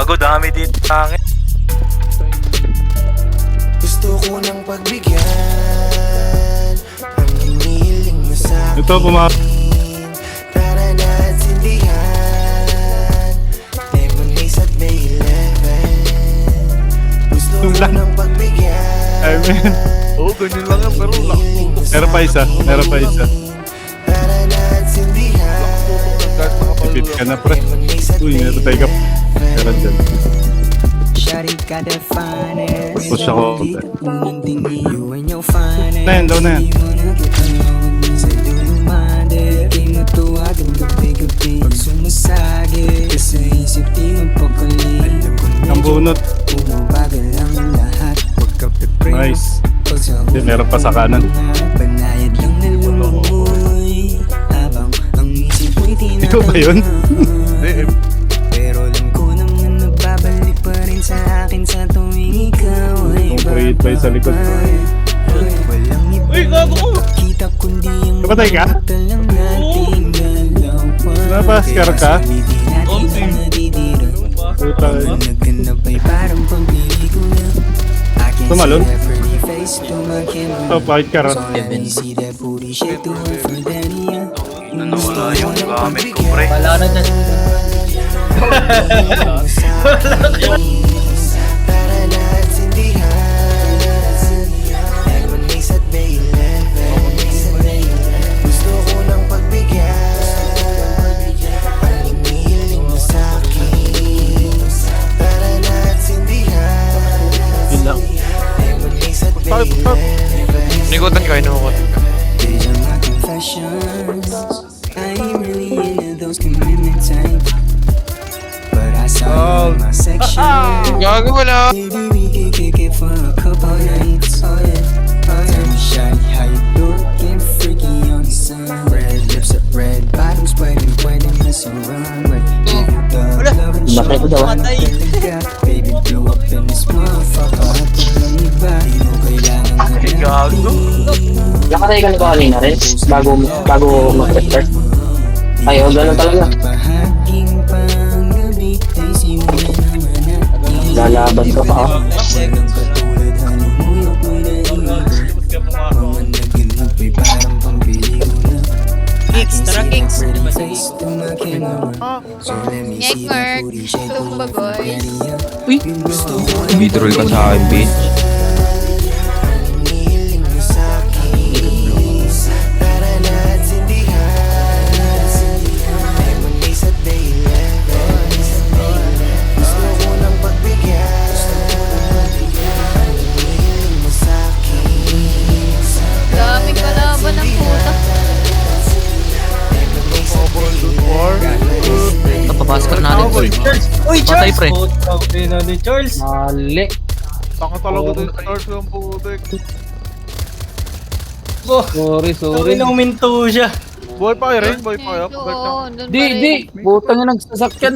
gago, dami dito sa akin. Gusto ko ng pagbigyan ang hinihiling mo sa akin. Ito, Tara na at sindihan Lemonade at May 11. Gusto ko Lang. ng pagbigyan I mean, Oo, ganyan lang yan, pero lang. meron pa isa. Tara na at sindihan Tipid ka na, pre. Uy, meron tayo ka. Meron dyan. Push ako. Na yan, daw na yan. Ang bunot. Nice. Hindi, meron pa sa kanan. Ikaw ba yun? Hindi, Pero alam ko naman nagbabalik pa rin sa akin sa tuwing ikaw ay Kung pa sa likod. walang Uy, gago! kita kundi ang Kapatay ka? talang nating dalawa. Napaskar ka? Hindi natin pa nadidira. Puta. Nagganap ay parang pambili-gula. I can Tumalon? see that pretty face to my camera. Ito, pakit ka rin. So let me see that booty shake to her for Dania. Nawala yung gamit ko, pre. Wala na dyan. Tara na at sindihan Lemonade at May 11. Gusto ko ng pagbigyan ang hinihiling mo sa akin. Tara na at sindihan Yun lang. Lemonade at May 11. Nikutan ka, inukutan ka. These are my confessions. I ain't really into those commitment type. But I saw you in my section. Gago, wala. Maybe we can kick it for a couple nights. Oh yeah, oh yeah. Tell me, shawty, how you do it? Get freaky on the sun. Red lips up, red bottoms, waiting, mess around. Wait, give you the love and show. Baby, blew up in this motherfucker. Hapon lang iba. Di mo kailangan Ay, gago. Nakatay ka na ba kanina rin? Bago mag-restart? Ay, o gano'n talaga. Bahaging panggabi ay simulan naman natin. Lalaban ka pa ako. Walang katulad halumuyok mo'y naiigo. Mga naganap ay parang pambili ko na. Kicks, tara kicks. Pretty face to my camera. So let me Ngek, see that Mark. booty shake Tumba, over for boys. Dania. Uy! Bitrol ka sa akin, bitch. Hinihiling mo sa akin. Tara na at sindihan Lemonade at May 11. Gusto ko ng pagbigyan ang hinihiling mo sa akin. Daming kalaban ng puta. Ito, papasok na natin. Uy, Patay, Charles! pre. Putang ina ni Charles. Mali. Taka talaga din sa Charles ng putik. Oh, Sorry. ilang minto siya. Buhay pa, Irene. Buhay pa. Oo, doon pa Di. rin. Butang yung nagsasakyan.